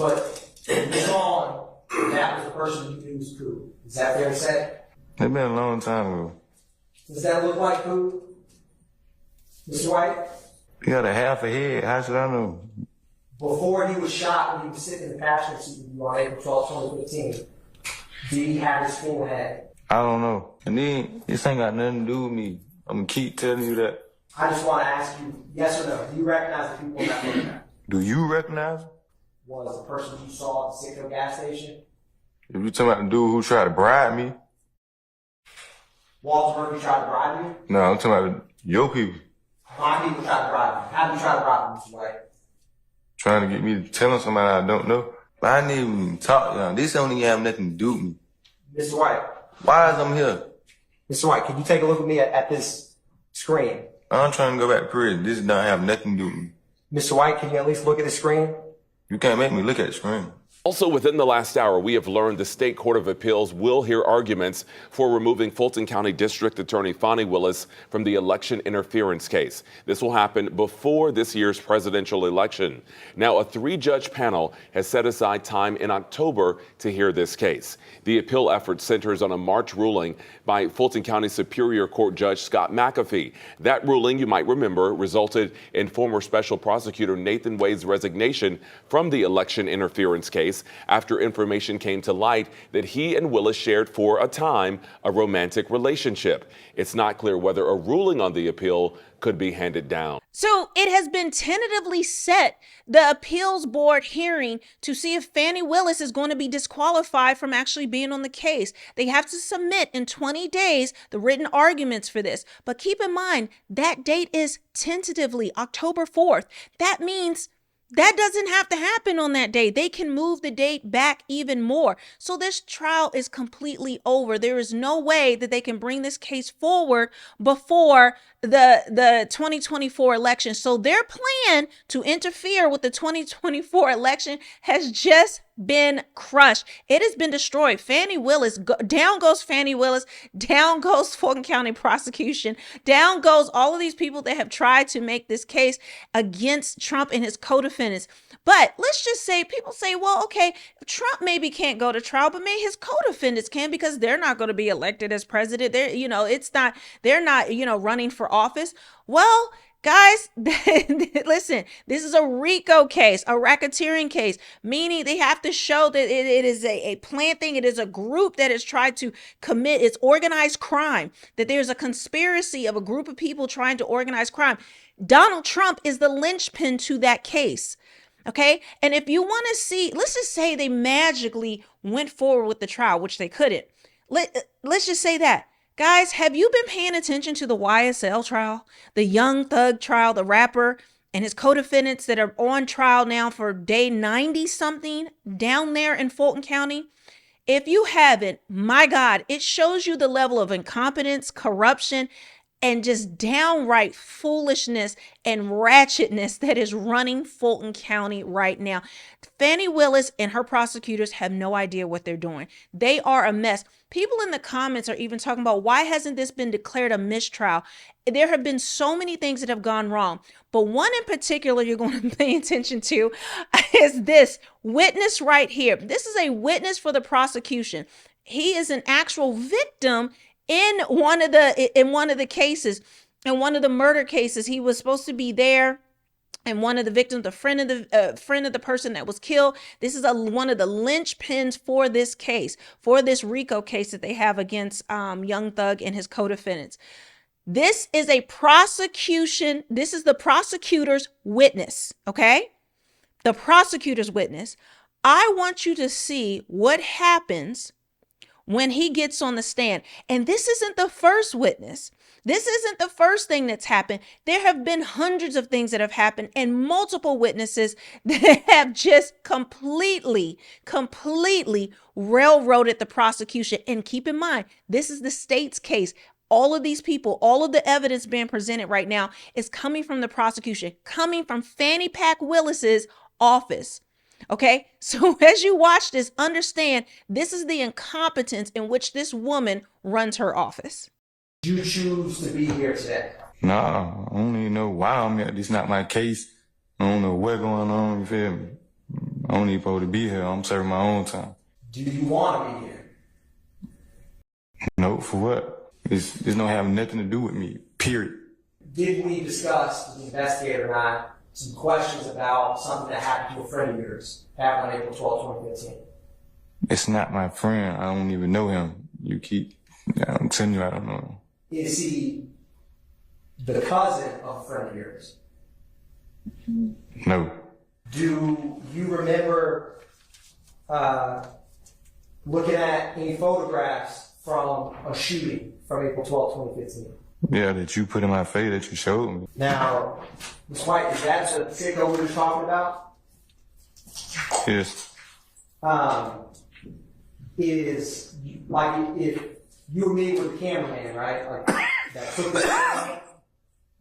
But it's on. That was the person you knew was Pooh. Is that fair to say? It's been a long time ago. Does that look like Pooh? Mr. White? He had a half a head. How should I know? Before he was shot when he was sitting in the passenger seat with you on April 12, 2015, did he have his full head? I don't know. And then, this ain't got nothing to do with me. I'm gonna keep telling you that. I just want to ask you, yes or no, do you recognize the people in that photograph? Do you recognize him? Was the person you saw at the Citgo gas station? If you talking about the dude who tried to bribe me? Walter, you tried to bribe you? No, I'm talking about your people. My people tried to bribe you. How did you try to bribe me, Mr. White? Trying to get me to tell him somebody I don't know. But I didn't even talk to y'all. This don't even have nothing to do with me. Mr. White. Why is I'm here? Mr. White, can you take a look at me at this screen? I'm trying to go back to prison. This don't have nothing to do with me. Mr. White, can you at least look at the screen? You can't make me look at the screen. Also, within the last hour, we have learned the State Court of Appeals will hear arguments for removing Fulton County District Attorney Fani Willis from the election interference case. This will happen before this year's presidential election. Now, a 3-judge panel has set aside time in October to hear this case. The appeal effort centers on a March ruling by Fulton County Superior Court Judge Scott McAfee. That ruling, you might remember, resulted in former Special Prosecutor Nathan Wade's resignation from the election interference case after information came to light that he and Willis shared for a time a romantic relationship. It's not clear whether a ruling on the appeal could be handed down. So it has been tentatively set, the appeals board hearing, to see if Fani Willis is going to be disqualified from actually being on the case. They have to submit in 20 days the written arguments for this. But keep in mind, that date is tentatively October 4th. That means that doesn't have to happen on that day. They can move the date back even more. So this trial is completely over. There is no way that they can bring this case forward before the 2024 election. So their plan to interfere with the 2024 election has just been crushed. It has been destroyed. Fani Willis, down goes Fani Willis, down goes Fulton County prosecution, down goes all of these people that have tried to make this case against Trump and his co-defendants. But let's just say, people say, well, okay, Trump maybe can't go to trial, but maybe his co-defendants can, because they're not going to be elected as president. They're not, running for office. Well, guys, listen, this is a RICO case, a racketeering case, meaning they have to show that it is a planned thing. It is a group that has tried to commit, it's organized crime, that there's a conspiracy of a group of people trying to organize crime. Donald Trump is the linchpin to that case. Okay. And if you want to see, let's just say they magically went forward with the trial, which they couldn't. Let's just say that. Guys, have you been paying attention to the YSL trial, the Young Thug trial, the rapper and his co-defendants that are on trial now for day 90 something down there in Fulton County? If you haven't, my God, it shows you the level of incompetence, corruption, and just downright foolishness and ratchetness that is running Fulton County right now. Fani Willis and her prosecutors have no idea what they're doing. They are a mess. People in the comments are even talking about, why hasn't this been declared a mistrial? There have been so many things that have gone wrong, but one in particular you're going to pay attention to is this witness right here. This is a witness for the prosecution. He is an actual victim in one of the cases, in one of the murder cases. He was supposed to be there, and one of the victims, the friend of the person that was killed. This is one of the linchpins for this case, for this RICO case that they have against Young Thug and his co-defendants. This is a prosecution. This is the prosecutor's witness. Okay, the prosecutor's witness. I want you to see what happens when he gets on the stand. And this isn't the first witness. This isn't the first thing that's happened. There have been hundreds of things that have happened, and multiple witnesses that have just completely railroaded the prosecution. And keep in mind, this is the state's case. All of these people, all of the evidence being presented right now is coming from the prosecution, coming from Fannie Pack Willis's office. Okay, so as you watch this, understand this is the incompetence in which this woman runs her office. Did you choose to be here today? Nah, I don't even know why I'm here. This is not my case. I don't know what's going on, you feel me? I don't even supposed to be here. I'm serving my own time. Do you want to be here? No, for what? This don't have nothing to do with me, period. Did we discuss, the investigator and I, some questions about something that happened to a friend of yours happened on April 12, 2015? It's not my friend. I don't even know him. I'm telling you, I don't know him. Is he the cousin of a friend of yours? No. Do you remember looking at any photographs from a shooting from April 12, 2015? Yeah, that you put in my face, that you showed me. Now, Ms. White, is that the sicko we were talking about? Yes. Is like if you were meeting with the cameraman, right? Like that took the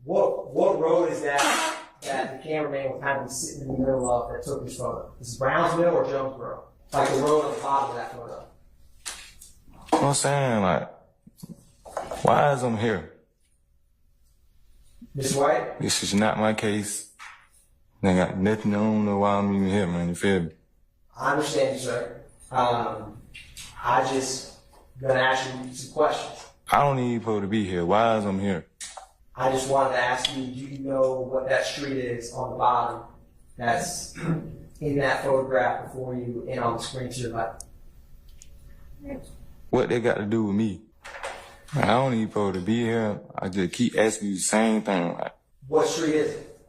what road is that the cameraman was kind of sitting in the middle of that took this photo? Is it Brownsville or Jonesboro? Like the road on the bottom of that photo. You know what I'm saying? Like, why is I'm here? Ms. White? This is not my case. I got nothing. I don't know why I'm even here, man. You feel me? I understand you, sir. I just gonna ask you some questions. I don't even supposed to be here. Why is I'm here? I just wanted to ask you, do you know what that street is on the bottom that's in that photograph before you and on the screen to your left? What they got to do with me? I don't even supposed to be here. I just keep asking you the same thing. Like, What street is it?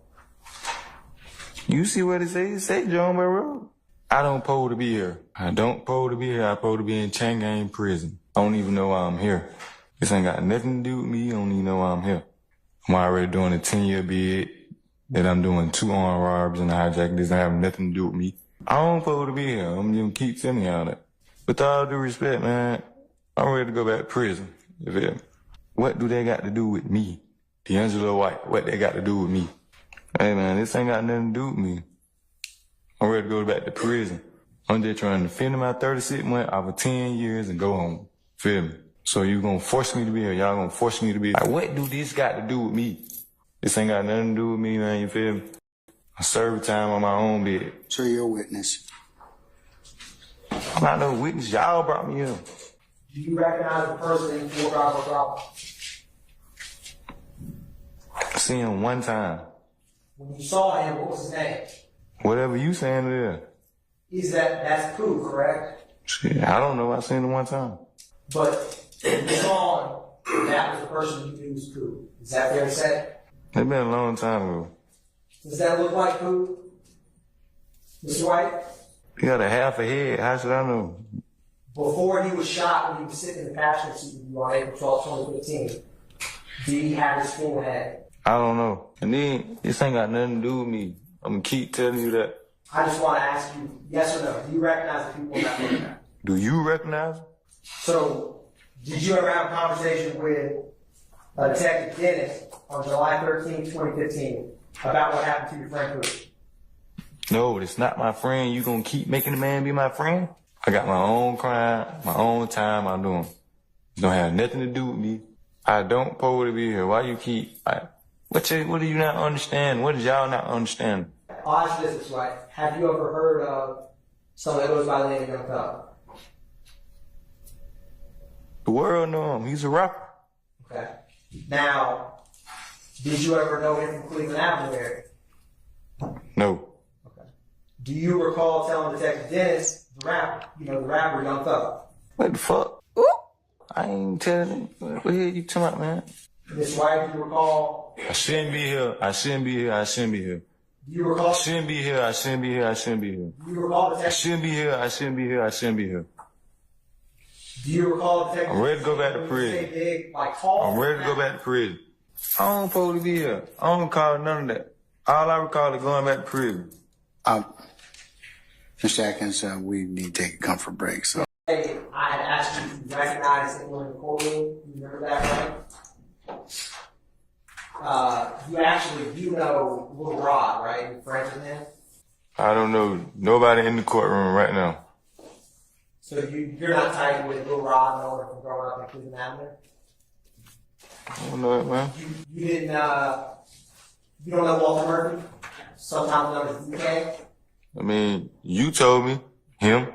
you see what it say? It say John Bay Road. I don't supposed to be here. I don't supposed to be here. I supposed to be in Changang prison. I don't even know why I'm here. This ain't got nothing to do with me. I don't even know why I'm here. I'm already doing a 10-year bid that I'm doing 2 armed robberies and a hijack. This don't have nothing to do with me. I don't supposed to be here. I'm gonna keep telling y'all that. With all due respect, man, I'm ready to go back to prison. You feel me? What do they got to do with me? D'Angelo White, what they got to do with me? Hey, man, this ain't got nothing to do with me. I'm ready to go back to prison. I'm just trying to finish my 36 months off of 10 years and go home. Feel me? So you gonna force me to be here. Y'all gonna force me to be here. Like, what do this got to do with me? This ain't got nothing to do with me, man. You feel me? I serve time on my own bed. Sir, you're a witness. I'm not no witness. Y'all brought me here. Do you recognize the person in Fort Bravo Bravo? I seen him one time. When you saw him, what was his name? Whatever you saying it is. That's Pooh, correct? Shit, I don't know. I seen him one time. But when you saw him, that was the person you knew was Pooh. Is that fair to say? It's been a long time ago. Does that look like Pooh? Mr. White? He got a half a head. How should I know? Before he was shot when he was sitting in the passenger seat with you on April 12, 2015, did he have his full head? I don't know. And then, this ain't got nothing to do with me. I'm gonna keep telling you that. I just want to ask you, yes or no, do you recognize the people in that photograph? Do you recognize him? So, did you ever have a conversation with Detective Dennis on July 13, 2015 about what happened to your friend Pooh? No, it's not my friend. You gonna keep making the man be my friend? I got my own crime, my own time I'm doing. It don't have nothing to do with me. I don't supposed to be here. Why you keep... What do you not understand? What does y'all not understand? I'll ask you this, right? Have you ever heard of someone that goes by the name of Young Thug? The world know him. He's a rapper. Okay. Now, did you ever know him from Cleveland Avenue area? No. Okay. Do you recall telling Detective Dennis, the rapper Young Thug? What the fuck? Ooh. I ain't telling him. What the hell you talking about, man? Miss White, do you recall? I shouldn't be here. I shouldn't be here. I shouldn't be here. Do you recall? I shouldn't be here. I shouldn't be here. I shouldn't be here. Do you recall I Detective? shouldn't be here. I shouldn't be here. I shouldn't be here. Do you recall Detective? I'm ready to go back to prison. I'm ready to go back to prison. I don't supposed to be here. I don't recall none of that. All I recall is going back to prison. Mr. Atkins, we need to take a comfort break, so. Hey, I had asked you to recognize anyone in the courtroom. You remember that, right? You know Little Rod, right? You're friends with him? I don't know nobody in the courtroom right now. So you're not tight with Little Rod, no one from growing up in Cleveland Avenue? I don't know it, man. You didn't, you don't know Walter Murphy? Sometimes known as DK? I mean, you told me. Him.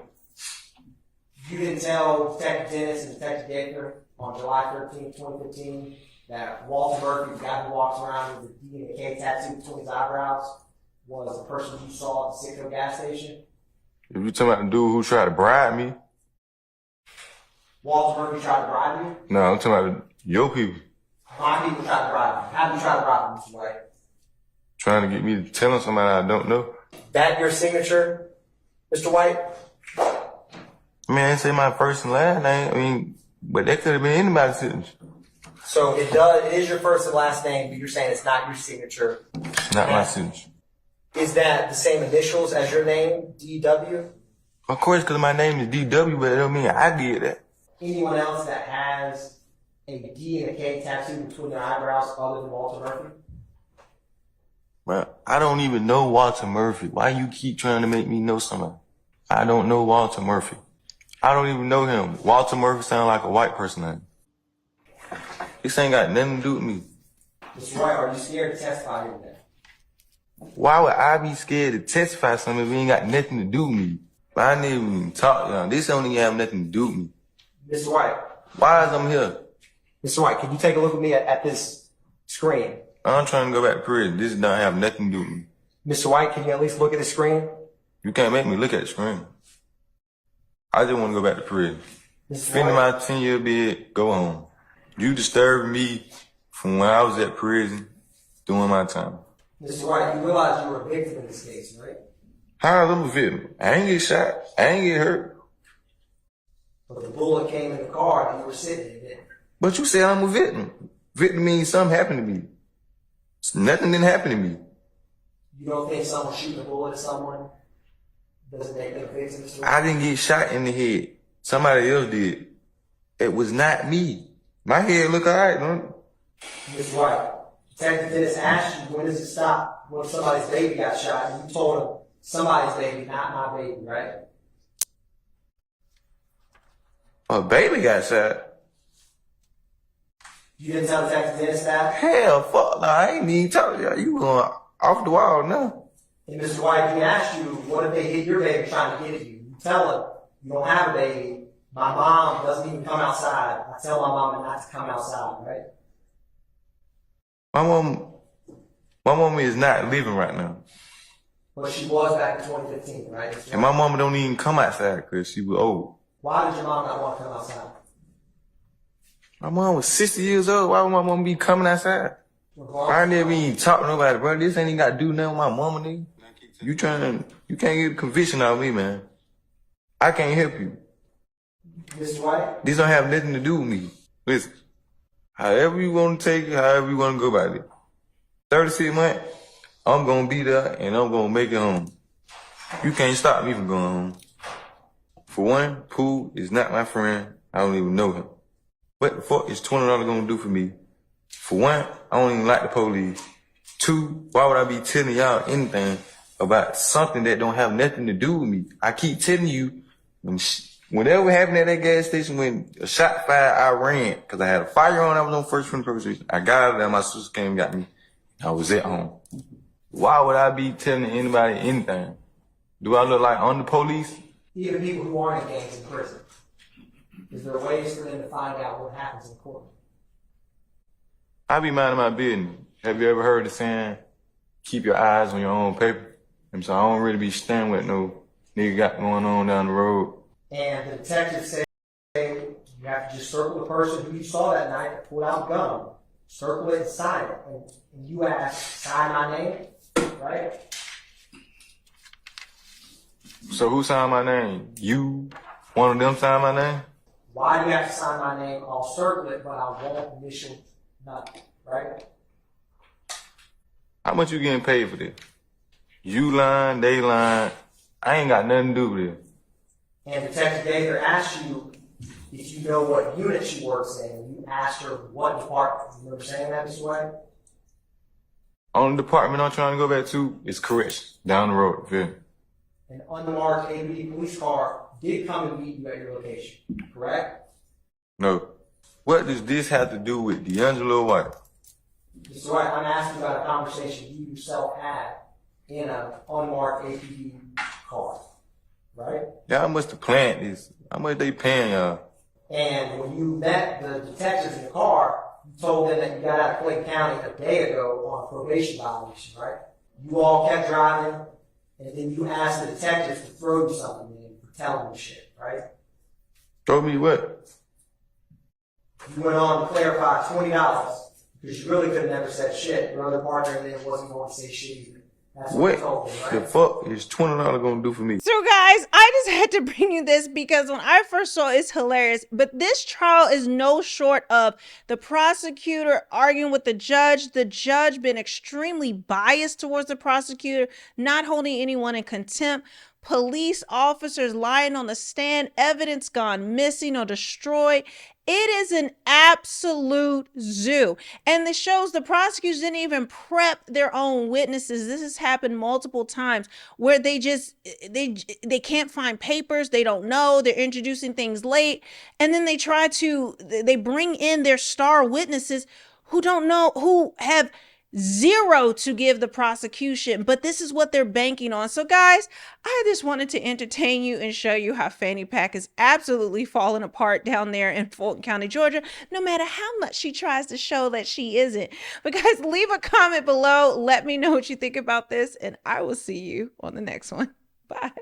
You didn't tell Detective Dennis and Detective Gaither on July 13th, 2015, that Walter Murphy, the guy who walks around with the D and a K tattoo between his eyebrows, was the person you saw at the Citgo gas station? If you talking about the dude who tried to bribe me? Walter Murphy tried to bribe you? No, I'm talking about your people. My people tried to bribe you. How did you try to bribe him, Mr. White? Trying to get me to tell him somebody I don't know. That your signature, Mr. White? I mean, I didn't say my first and last name. I mean, but that could have been anybody's signature. So it is your first and last name, but you're saying it's not your signature. Not my signature. Is that the same initials as your name, DW? Of course, because my name is DW, but it don't mean I did that. Anyone else that has a D and a K tattoo between their eyebrows other than Walter Murphy? But I don't even know Walter Murphy. Why you keep trying to make me know somebody? I don't know Walter Murphy. I don't even know him. Walter Murphy sounds like a white person name. This ain't got nothing to do with me. Mr. White, are you scared to testify here today? Why would I be scared to testify something if it ain't got nothing to do with me? But I didn't even talk to y'all. This don't even have nothing to do with me. Mr. White. Why is I'm here? Mr. White, can you take a look at me at this screen? I'm trying to go back to prison. This don't have nothing to do with me. Mr. White, can you at least look at the screen? You can't make me look at the screen. I just want to go back to prison. Mr. Finish White, my 10-year bid, go home. You disturbed me from when I was at prison doing my time. Mr. White, you realize you were a victim in this case, right? How am I a victim? I ain't get shot. I ain't get hurt. But the bullet came in the car that you were sitting in, didn't it? But you said I'm a victim. Victim means something happened to me. Nothing didn't happen to me. You don't think someone shooting a bullet at someone doesn't make them a victim, Mr. White? I didn't get shot in the head. Somebody else did. It was not me. My head look alright, don't it? Mr. White, Detective Dennis asked you when does it stop when somebody's baby got shot, and you told him somebody's baby, not my baby, right? A baby got shot. You didn't tell Detective Dennis that? Hell, fuck no, I ain't even talking to y'all. You going off the wall now. And Mr. White, he asked you, what if they hit your baby trying to get at you? You tell him, you don't have a baby. My mom doesn't even come outside. I tell my mama not to come outside, right? My mom is not living right now. But she was back in 2015, right? And my mama don't even come outside because she was old. Why did your mom not want to come outside? My mom was 60 years old. Why would my mama be coming outside? I never even talk to nobody, bro. This ain't even got to do nothing with my mama, nigga. You can't get a conviction out of me, man. I can't help you. Mr. White? This don't have nothing to do with me. Listen, however you want to take it, however you want to go about it. 36 months, I'm going to be there and I'm going to make it home. You can't stop me from going home. For one, Pooh is not my friend. I don't even know him. What the fuck is $20 going to do for me? For one, I don't even like the police. Two, why would I be telling y'all anything about something that don't have nothing to do with me? I keep telling you, whatever happened at that gas station, when a shot fired, I ran. Because I had a firearm, I was on first friend purpose. I got out of there, my sister came and got me. I was at home. Why would I be telling anybody anything? Do I look like I'm the police? Even people who aren't in gangs in prison. Is there ways for them to find out what happens in court? I be minding my business. Have you ever heard the saying, keep your eyes on your own paper? And so I don't really be staring with no nigga got going on down the road. And the detectives say you have to just circle the person who you saw that night that pulled out a gun. Circle it and sign it. And you ask, sign my name, right? So who signed my name? You? One of them signed my name? Why do you have to sign my name? I'll circle it, but I won't initial nothing, right? How much you getting paid for this? You lying, they lying. I ain't got nothing to do with it. And Detective Gaither asked you if you know what unit she works in. You asked her what department. You remember saying that, Mr. White? Only department I'm trying to go back to is corrections, down the road, feel me? An unmarked APD police car did come and meet you at your location, correct? No. What does this have to do with D'Angelo White? Mr. White, I'm asking about a conversation you yourself had in an unmarked APD car, right? Y'all must have planned this. How much they paying y'all? And when you met the detectives in the car, you told them that you got out of Clayton County a day ago on a probation violation, right? You all kept driving, and then you asked the detectives to throw you something in for telling them shit, right? Throw me what? You went on to clarify $20 because you really could have never said shit. Your other partner then wasn't going to say shit either. That's what you told them, The right? fuck is $20 gonna do for me? So guys, I just had to bring you this because when I first saw it, it's hilarious. But this trial is no short of the prosecutor arguing with the judge been extremely biased towards the prosecutor, not holding anyone in contempt, police officers lying on the stand, evidence gone missing or destroyed. It is an absolute zoo. And this shows the prosecutors didn't even prep their own witnesses. This has happened multiple times where they can't find papers. They don't know. They're introducing things late. And then they bring in their star witnesses who don't know, who have zero to give the prosecution, but this is what they're banking on. So guys, I just wanted to entertain you and show you how Fanny Pack is absolutely falling apart down there in Fulton County, Georgia, no matter how much she tries to show that she isn't. But guys, leave a comment below. Let me know what you think about this, and I will see you on the next one. Bye.